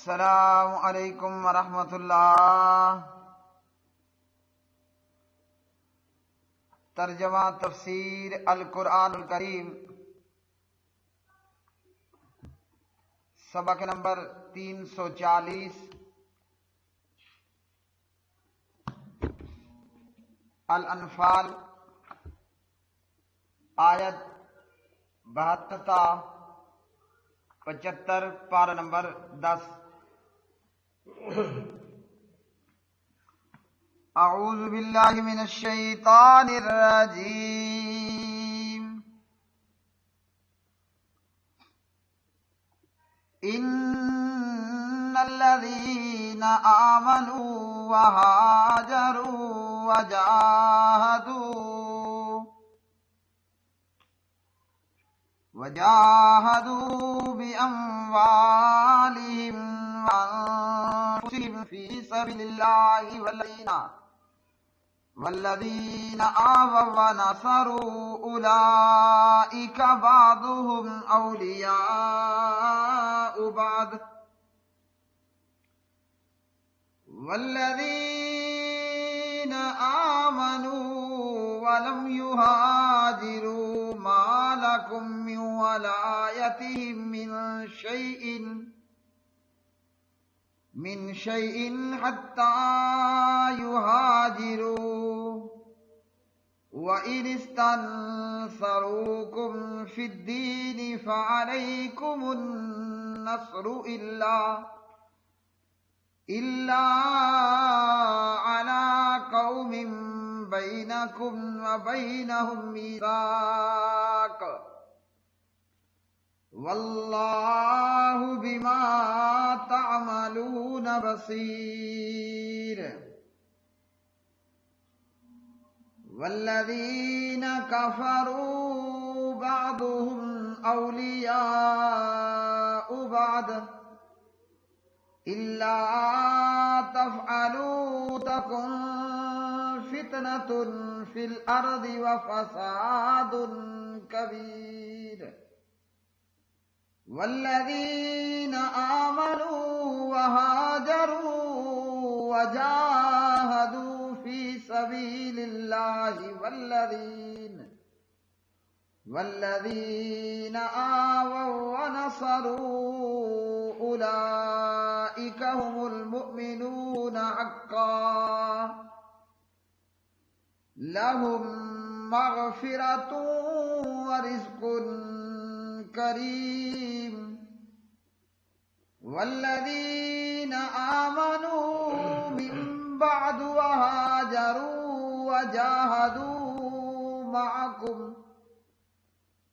السلام علیکم ورحمۃ اللہ۔ ترجمہ تفسیر القرآن الکریم، سبق نمبر 340۔ الانفال، آیت 72 تا 75، پارہ نمبر 10۔ اعوذ باللہ من الشیطان الرجیم۔ ان الذین آمنوا وہاجروا وجاهدوا بأموالهم وأنفسهم في سبيل الله والذين آووا ونصروا أولئك بعضهم أولياء بعض والذين آمنوا ولم يهاجروا ما لكم من ولايتهم من شيء حتى يهاجروا وإن استنصروكم في الدين فعليكم النصر إلا على قوم بينكم وبينهم ميثاق والله بما تعملون بصير۔ والذين كفروا بعضهم أولياء بعض إلا تفعلوا تكن فتنة في الأرض وفساد كبير۔ والذين آمنوا وهاجروا وجاهدوا في سبيل الله والذين آووا ونصروا أولئك هم المؤمنون حقا لهم مغفرة ورزق كريم۔ والذين آمنوا من بعد وهاجروا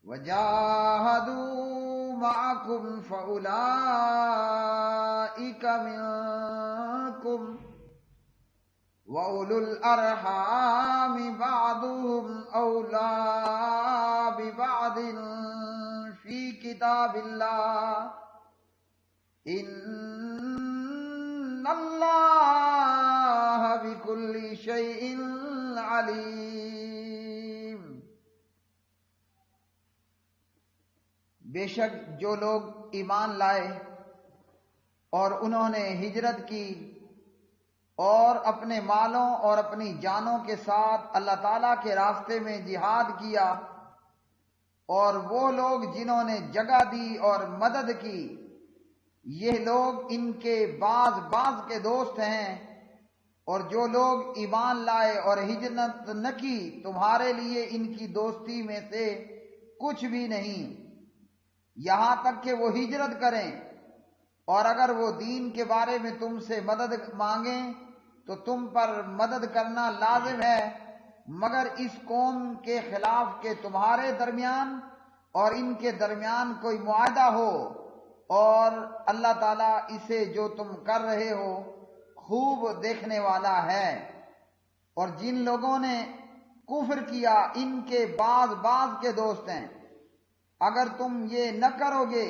وجاهدوا معكم فأولئك منكم وأولو الأرحام بعضهم أولى ببعض في كتاب الله إن الله بكل شيء عليم۔ بے شک جو لوگ ایمان لائے اور انہوں نے ہجرت کی اور اپنے مالوں اور اپنی جانوں کے ساتھ اللہ تعالیٰ کے راستے میں جہاد کیا، اور وہ لوگ جنہوں نے جگہ دی اور مدد کی، یہ لوگ ان کے بعض کے دوست ہیں۔ اور جو لوگ ایمان لائے اور ہجرت نہ کی، تمہارے لیے ان کی دوستی میں سے کچھ بھی نہیں، یہاں تک کہ وہ ہجرت کریں، اور اگر وہ دین کے بارے میں تم سے مدد مانگیں تو تم پر مدد کرنا لازم ہے، مگر اس قوم کے خلاف کہ تمہارے درمیان اور ان کے درمیان کوئی معاہدہ ہو، اور اللہ تعالیٰ اسے جو تم کر رہے ہو خوب دیکھنے والا ہے۔ اور جن لوگوں نے کفر کیا ان کے بعض کے دوست ہیں، اگر تم یہ نہ کرو گے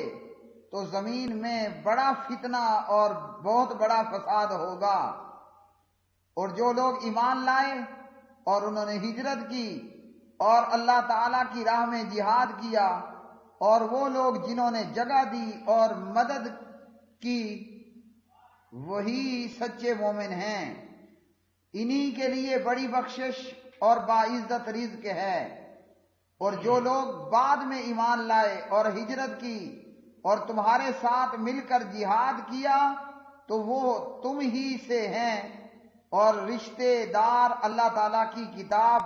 تو زمین میں بڑا فتنہ اور بہت بڑا فساد ہوگا۔ اور جو لوگ ایمان لائے اور انہوں نے ہجرت کی اور اللہ تعالیٰ کی راہ میں جہاد کیا، اور وہ لوگ جنہوں نے جگہ دی اور مدد کی، وہی سچے مومن ہیں، انہی کے لیے بڑی بخشش اور باعزت رزق ہے۔ اور جو لوگ بعد میں ایمان لائے اور ہجرت کی اور تمہارے ساتھ مل کر جہاد کیا تو وہ تم ہی سے ہیں، اور رشتے دار اللہ تعالیٰ کی کتاب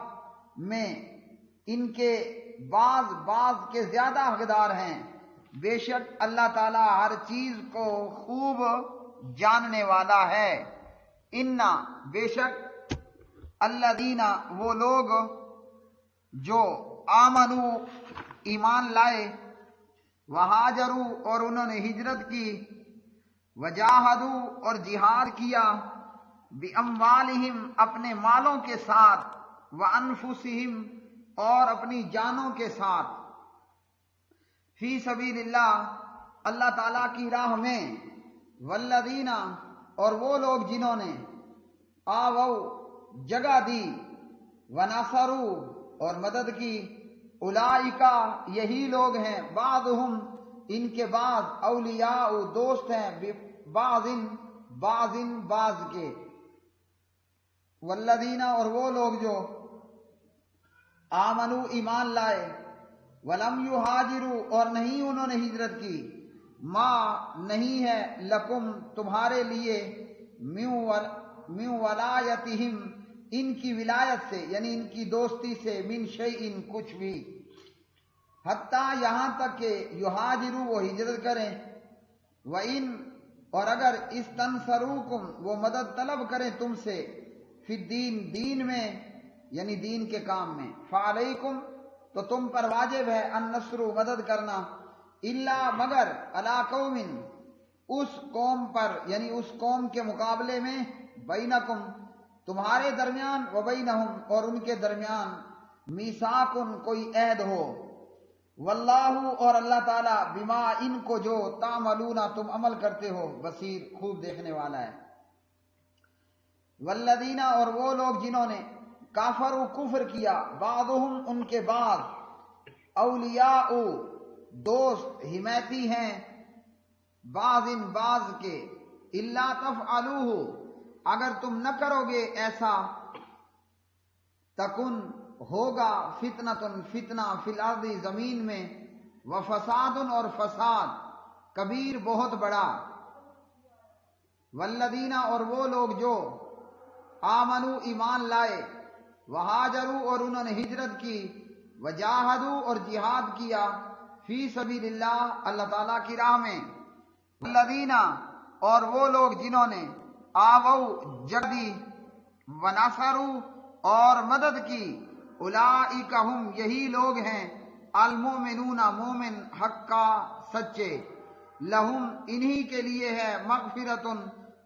میں ان کے بعض کے زیادہ حقدار ہیں۔ بے شک اللہ تعالیٰ ہر چیز کو خوب جاننے والا ہے۔ انا بے شک الذین وہ لوگ جو آمنو ایمان لائے، وہاجروا اور انہوں نے ہجرت کی، وجاہدوا اور جہاد کیا، باموالہم اپنے مالوں کے ساتھ، وانفسہم اور اپنی جانوں کے ساتھ، فی سبیل اللہ اللہ تعالیٰ کی راہ میں، والذین اور وہ لوگ جنہوں نے آووا جگہ دی، ونصروا اور مدد کی، اولئکا یہی لوگ ہیں، بعضہم ان کے بعض، اولیاء دوست ہیں، بعض کے، والذین اور وہ لوگ جو آمنو ایمان لائے، ولم یہاجروا اور نہیں انہوں نے ہجرت کی، ما نہیں ہے لکم تمہارے لیے، من ولایتہم ان کی ولایت سے یعنی ان کی دوستی سے، من شیئن کچھ بھی، حتیٰ یہاں تک کہ یہاجروا وہ ہجرت کریں، وَإِن اور اگر استنصروکم وہ مدد طلب کریں تم سے، فی الدین دین میں یعنی دین کے کام میں، فعلیکم تو تم پر واجب ہے، النصر مدد کرنا، الا مگر علی قوم اس قوم پر یعنی اس قوم کے مقابلے میں، بینکم تمہارے درمیان، وبینہم اور ان کے درمیان، میثاق کوئی عہد ہو، واللہ اور اللہ تعالیٰ، بما ان کو جو تعملون تم عمل کرتے ہو، بصیر خوب دیکھنے والا ہے۔ والذین اور وہ لوگ جنہوں نے کافروا کفر کیا، بعضہم ان کے بعض، اولیاء دوست حمایتی ہیں، بعض کے، الا تفعلوہ اگر تم نہ کرو گے ایسا، تکن ہوگا فتنۃ فتنہ، فی الارض زمین میں، وفساد اور فساد، کبیر بہت بڑا۔ والذین اور وہ لوگ جو آمنو ایمان لائے، وہاجروا اور انہوں نے ہجرت کی، وجاہدوا اور جہاد کیا، فی سبیل اللہ اللہ تعالیٰ کی راہ میں، والذین اور وہ لوگ جنہوں نے آووا جگہ دی، ونصروا اور مدد کی، اولئک ہم یہی لوگ ہیں، المؤمنون مومن حقا سچے، لہم انہی کے لیے ہے،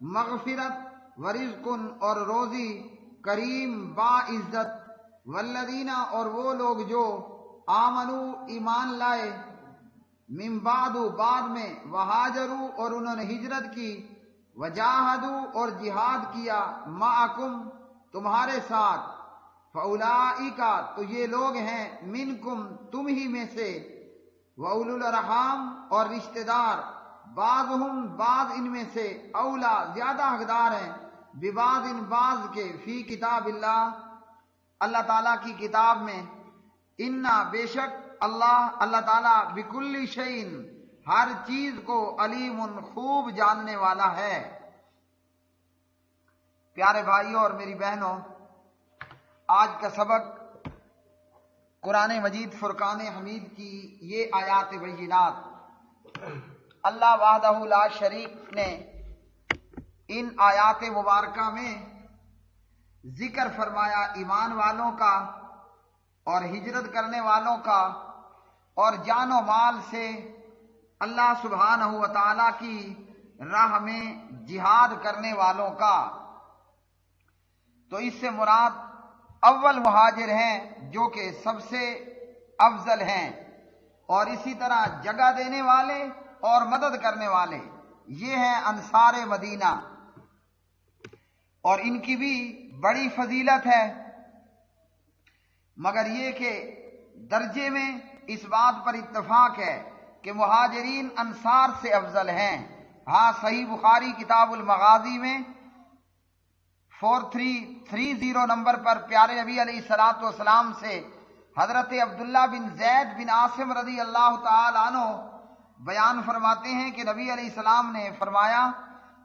مغفرت ورزق اور روزی کریم باعزت۔ والذین اور وہ لوگ جو آمنو ایمان لائے، من بعد میں، وہاجروا اور انہوں نے ہجرت کی، وجاہدوا اور جہاد کیا، معکم تمہارے ساتھ، فاولئک تو یہ لوگ ہیں، منکم تم ہی میں سے، واولو الارحام اور رشتہ دار، بعضہم بعض ان میں سے، اولا زیادہ حقدار ہیں، ببعض بعض کے، فی کتاب اللہ اللہ تعالیٰ کی کتاب میں، انا بے شک اللہ تعالیٰ بکل شیء ہر چیز کو، علیم خوب جاننے والا ہے۔ پیارے بھائیوں اور میری بہنوں، آج کا سبق قرآن مجید فرقان حمید کی یہ آیات بینات، اللہ وحدہ لا شریک نے ان آیات مبارکہ میں ذکر فرمایا ایمان والوں کا اور ہجرت کرنے والوں کا اور جان و مال سے اللہ سبحانہ و تعالیٰ کی راہ میں جہاد کرنے والوں کا۔ تو اس سے مراد اول مہاجر ہیں جو کہ سب سے افضل ہیں، اور اسی طرح جگہ دینے والے اور مدد کرنے والے یہ ہیں انصار مدینہ، اور ان کی بھی بڑی فضیلت ہے، مگر یہ کہ درجے میں اس بات پر اتفاق ہے کہ مہاجرین انصار سے افضل ہیں، ہاں صحیح بخاری کتاب المغازی میں 4330 نمبر پر پیارے نبی علیہ الصلوۃ والسلام سے حضرت عبداللہ بن زید بن عاصم رضی اللہ تعالی عنہ بیان فرماتے ہیں کہ نبی علیہ السلام نے فرمایا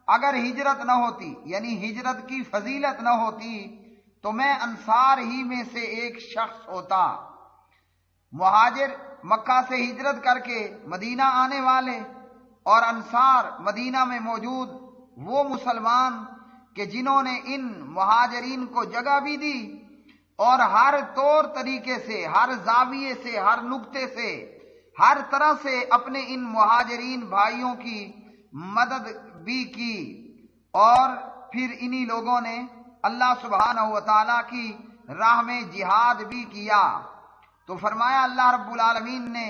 اگر ہجرت نہ ہوتی، یعنی ہجرت کی فضیلت نہ ہوتی، تو میں انصار ہی میں سے ایک شخص ہوتا۔ مہاجر مکہ سے ہجرت کر کے مدینہ آنے والے اور انصار مدینہ میں موجود وہ مسلمان کہ جنہوں نے ان مہاجرین کو جگہ بھی دی اور ہر طور طریقے سے، ہر زاویے سے، ہر نقطے سے، ہر طرح سے اپنے ان مہاجرین بھائیوں کی مدد بھی کی، اور پھر انہی لوگوں نے اللہ سبحانہ و تعالیٰ کی راہ میں جہاد بھی کیا۔ تو فرمایا اللہ رب العالمین نے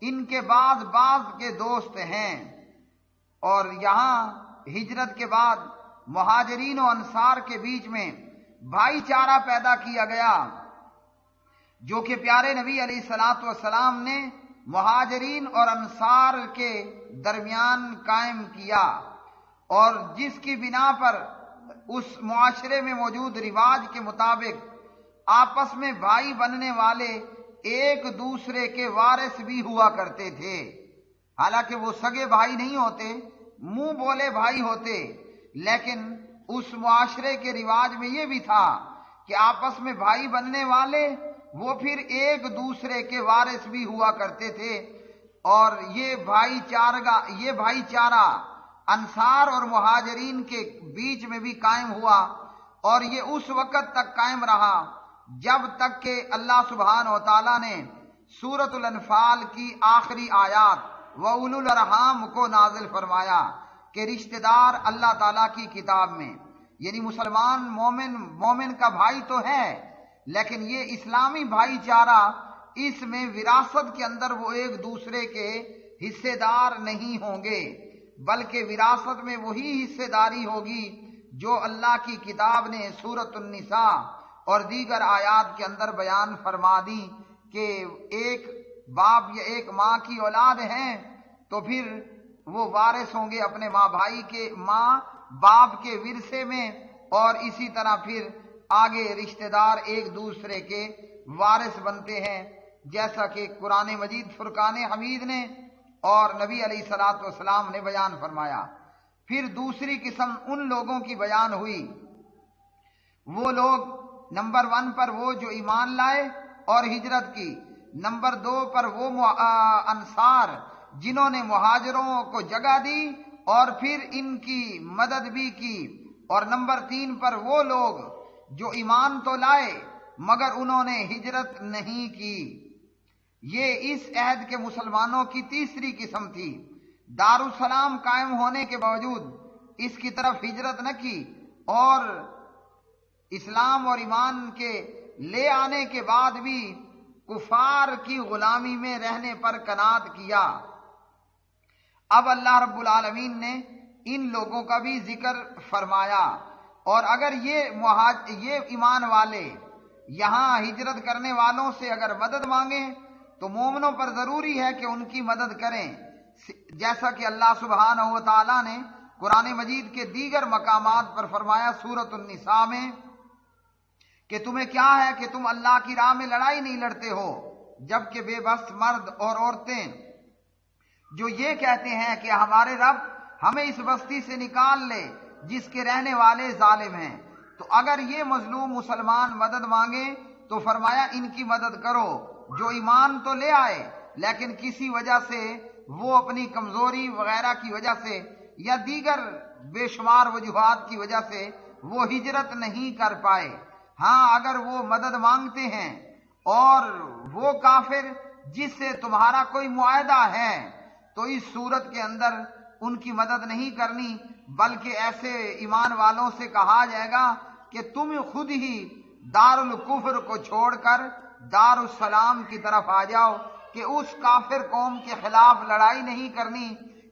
ان کے بعد کے دوست ہیں، اور یہاں ہجرت کے بعد مہاجرین و انصار کے بیچ میں بھائی چارہ پیدا کیا گیا، جو کہ پیارے نبی علیہ الصلوۃ والسلام نے مہاجرین اور انصار کے درمیان قائم کیا، اور جس کی بنا پر اس معاشرے میں موجود رواج کے مطابق آپس میں بھائی بننے والے ایک دوسرے کے وارث بھی ہوا کرتے تھے۔ حالانکہ وہ سگے بھائی نہیں ہوتے، منہ بولے بھائی ہوتے، لیکن اس معاشرے کے رواج میں یہ بھی تھا کہ آپس میں بھائی بننے والے وہ پھر ایک دوسرے کے وارث بھی ہوا کرتے تھے، اور یہ بھائی چارہ انصار اور مہاجرین کے بیچ میں بھی قائم ہوا، اور یہ اس وقت تک قائم رہا جب تک کہ اللہ سبحانہ و تعالیٰ نے سورۃ الانفال کی آخری آیات وَأُولُو الْأَرْحَامِ کو نازل فرمایا کہ رشتہ دار اللہ تعالیٰ کی کتاب میں، یعنی مسلمان مومن کا بھائی تو ہے، لیکن یہ اسلامی بھائی چارہ اس میں وراثت کے اندر وہ ایک دوسرے کے حصے دار نہیں ہوں گے، بلکہ وراثت میں وہی حصے داری ہوگی جو اللہ کی کتاب نے سورۃ النساء اور دیگر آیات کے اندر بیان فرما دی کہ ایک باپ یا ایک ماں کی اولاد ہیں تو پھر وہ وارث ہوں گے اپنے ماں باپ کے ورثے میں، اور اسی طرح پھر آگے رشتہ دار ایک دوسرے کے وارث بنتے ہیں، جیسا کہ قرآن مجید فرقان حمید نے اور نبی علیہ الصلوۃ والسلام نے بیان فرمایا۔ پھر دوسری قسم ان لوگوں کی بیان ہوئی، وہ لوگ نمبر 1 پر وہ جو ایمان لائے اور ہجرت کی، نمبر 2 پر وہ انصار جنہوں نے مہاجروں کو جگہ دی اور پھر ان کی مدد بھی کی، اور نمبر 3 پر وہ لوگ جو ایمان تو لائے مگر انہوں نے ہجرت نہیں کی۔ یہ اس عہد کے مسلمانوں کی تیسری قسم تھی۔ دارالسلام قائم ہونے کے باوجود اس کی طرف ہجرت نہ کی، اور اسلام اور ایمان کے لے آنے کے بعد بھی کفار کی غلامی میں رہنے پر قناعت کیا۔ اب اللہ رب العالمین نے ان لوگوں کا بھی ذکر فرمایا، اور اگر یہ ایمان والے یہاں ہجرت کرنے والوں سے اگر مدد مانگیں تو مومنوں پر ضروری ہے کہ ان کی مدد کریں، جیسا کہ اللہ سبحانہ و تعالیٰ نے قرآن مجید کے دیگر مقامات پر فرمایا سورۃ النساء میں کہ تمہیں کیا ہے کہ تم اللہ کی راہ میں لڑائی نہیں لڑتے ہو، جبکہ بے بس مرد اور عورتیں جو یہ کہتے ہیں کہ ہمارے رب ہمیں اس بستی سے نکال لے جس کے رہنے والے ظالم ہیں، تو اگر یہ مظلوم مسلمان مدد مانگے تو فرمایا ان کی مدد کرو جو ایمان تو لے آئے لیکن کسی وجہ سے وہ اپنی کمزوری وغیرہ کی وجہ سے یا دیگر بے شمار وجوہات کی وجہ سے وہ ہجرت نہیں کر پائے۔ ہاں اگر وہ مدد مانگتے ہیں اور وہ کافر جس سے تمہارا کوئی معاہدہ ہے تو اس صورت کے اندر ان کی مدد نہیں کرنی، بلکہ ایسے ایمان والوں سے کہا جائے گا کہ تم خود ہی دار الکفر کو چھوڑ کر دار السلام کی طرف آ جاؤ، کہ اس کافر قوم کے خلاف لڑائی نہیں کرنی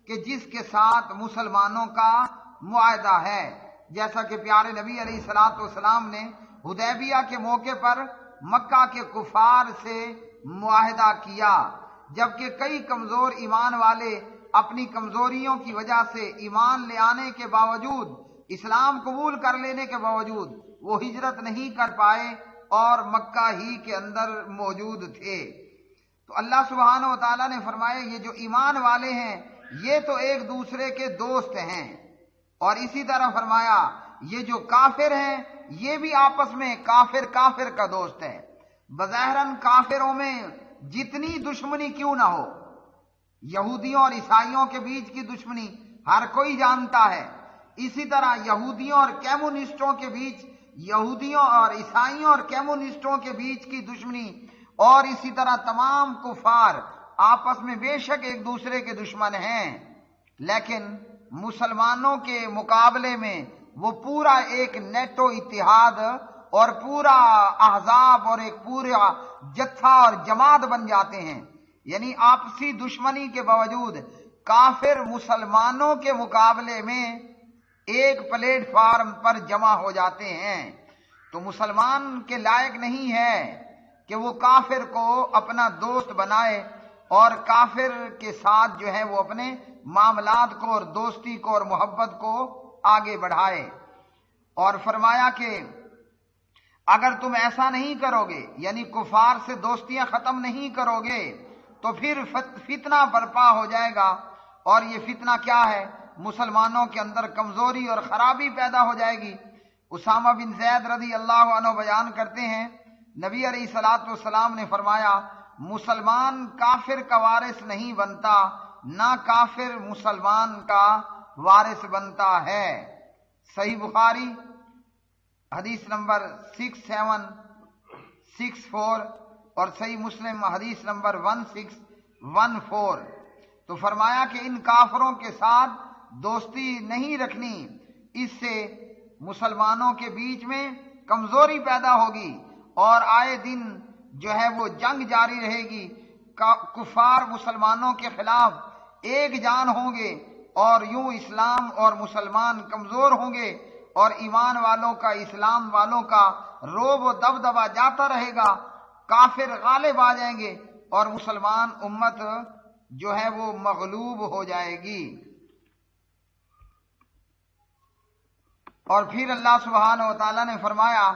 کہ جس کے ساتھ مسلمانوں کا معاہدہ ہے، جیسا کہ پیارے نبی علیہ الصلوۃ والسلام نے حدیبیہ کے موقع پر مکہ کے کفار سے معاہدہ کیا، جبکہ کئی کمزور ایمان والے اپنی کمزوریوں کی وجہ سے ایمان لے آنے کے باوجود، اسلام قبول کر لینے کے باوجود وہ ہجرت نہیں کر پائے اور مکہ ہی کے اندر موجود تھے۔ تو اللہ سبحانہ و تعالیٰ نے فرمایا یہ جو ایمان والے ہیں یہ تو ایک دوسرے کے دوست ہیں، اور اسی طرح فرمایا یہ جو کافر ہیں یہ بھی آپس میں کافر کا دوست ہے۔ بظاہراً کافروں میں جتنی دشمنی کیوں نہ ہو، یہودیوں اور عیسائیوں کے بیچ کی دشمنی ہر کوئی جانتا ہے، اسی طرح یہودیوں اور کمیونسٹوں کے بیچ، یہودیوں اور عیسائیوں اور کمیونسٹوں کے بیچ کی دشمنی، اور اسی طرح تمام کفار آپس میں بے شک ایک دوسرے کے دشمن ہیں، لیکن مسلمانوں کے مقابلے میں وہ پورا ایک نیٹو اتحاد اور پورا احزاب اور ایک پورا جتھا اور جماعت بن جاتے ہیں۔ یعنی آپسی دشمنی کے باوجود کافر مسلمانوں کے مقابلے میں ایک پلیٹ فارم پر جمع ہو جاتے ہیں۔ تو مسلمان کے لائق نہیں ہے کہ وہ کافر کو اپنا دوست بنائے اور کافر کے ساتھ جو ہے وہ اپنے معاملات کو اور دوستی کو اور محبت کو آگے بڑھائے۔ اور فرمایا کہ اگر تم ایسا نہیں کرو گے، یعنی کفار سے دوستیاں ختم نہیں کرو گے، تو پھر فتنہ برپا ہو جائے گا، اور یہ فتنہ کیا ہے؟ مسلمانوں کے اندر کمزوری اور خرابی پیدا ہو جائے گی۔ اسامہ بن زید رضی اللہ عنہ بیان کرتے ہیں نبی علیہ الصلوۃ والسلام نے فرمایا مسلمان کافر کا وارث نہیں بنتا، نہ کافر مسلمان کا وارث بنتا ہے۔ صحیح بخاری حدیث نمبر 6764 اور صحیح مسلم حدیث نمبر 1614۔ تو فرمایا کہ ان کافروں کے ساتھ دوستی نہیں رکھنی، اس سے مسلمانوں کے بیچ میں کمزوری پیدا ہوگی اور آئے دن جو ہے وہ جنگ جاری رہے گی، کفار مسلمانوں کے خلاف ایک جان ہوں گے، اور یوں اسلام اور مسلمان کمزور ہوں گے، اور ایمان والوں کا، اسلام والوں کا روب و دبدبہ جاتا رہے گا، کافر غالب آ جائیں گے اور مسلمان امت جو ہے وہ مغلوب ہو جائے گی۔ اور پھر اللہ سبحانہ و تعالیٰ نے فرمایا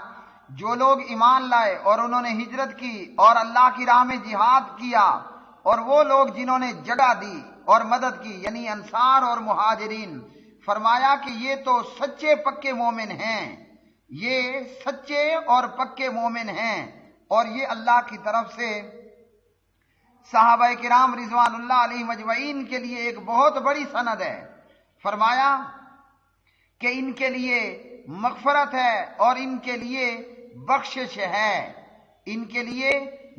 جو لوگ ایمان لائے اور انہوں نے ہجرت کی اور اللہ کی راہ میں جہاد کیا، اور وہ لوگ جنہوں نے جگہ دی اور مدد کی، یعنی انصار اور مہاجرین، فرمایا کہ یہ تو سچے پکے مومن ہیں، یہ سچے اور پکے مومن ہیں، اور یہ اللہ کی طرف سے صحابہ کرام رضوان اللہ علیہ مجمعین کے لیے ایک بہت بڑی سند ہے۔ فرمایا کہ ان کے لیے مغفرت ہے اور ان کے لیے بخشش ہے، ان کے لیے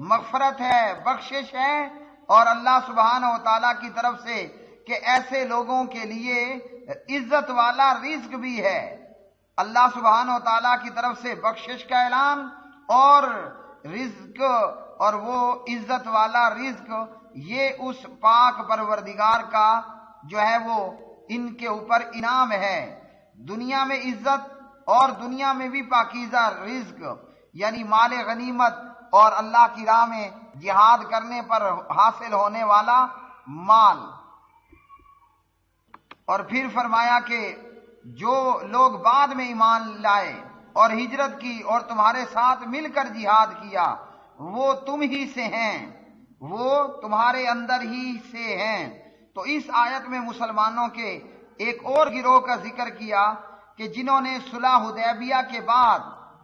مغفرت ہے، بخشش ہے، اور اللہ سبحانہ و تعالیٰ کی طرف سے کہ ایسے لوگوں کے لیے عزت والا رزق بھی ہے۔ اللہ سبحانہ و تعالیٰ کی طرف سے بخشش کا اعلان اور رزق، اور وہ عزت والا رزق، یہ اس پاک پروردگار کا جو ہے وہ ان کے اوپر انعام ہے۔ دنیا میں عزت اور دنیا میں بھی پاکیزہ رزق، یعنی مال غنیمت اور اللہ کی راہ میں جہاد کرنے پر حاصل ہونے والا مال۔ اور پھر فرمایا کہ جو لوگ بعد میں ایمان لائے اور ہجرت کی اور تمہارے ساتھ مل کر جہاد کیا، وہ تم ہی سے ہیں، وہ تمہارے اندر ہی سے ہیں۔ تو اس آیت میں مسلمانوں کے ایک اور گروہ کا ذکر کیا کہ جنہوں نے صلح حدیبیہ کے بعد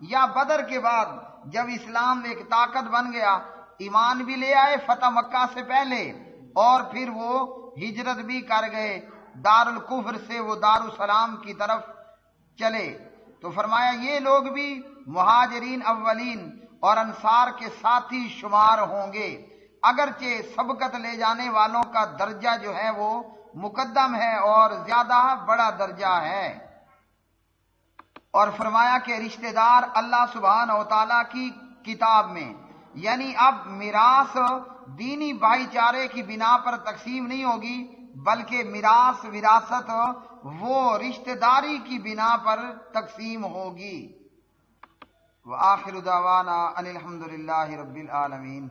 یا بدر کے بعد جب اسلام ایک طاقت بن گیا، ایمان بھی لے آئے فتح مکہ سے پہلے، اور پھر وہ ہجرت بھی کر گئے، دار الکفر سے وہ دار السلام کی طرف چلے۔ تو فرمایا یہ لوگ بھی مہاجرین اولین اور انصار کے ساتھی شمار ہوں گے، اگرچہ سبقت لے جانے والوں کا درجہ جو ہے وہ مقدم ہے اور زیادہ بڑا درجہ ہے۔ اور فرمایا کہ رشتہ دار اللہ سبحانہ و تعالیٰ کی کتاب میں، یعنی اب میراث دینی بھائی چارے کی بنا پر تقسیم نہیں ہوگی، بلکہ میراث وراثت وہ رشتہ داری کی بنا پر تقسیم ہوگی۔ وآخر دعوانا ان الحمد للہ رب العالمین۔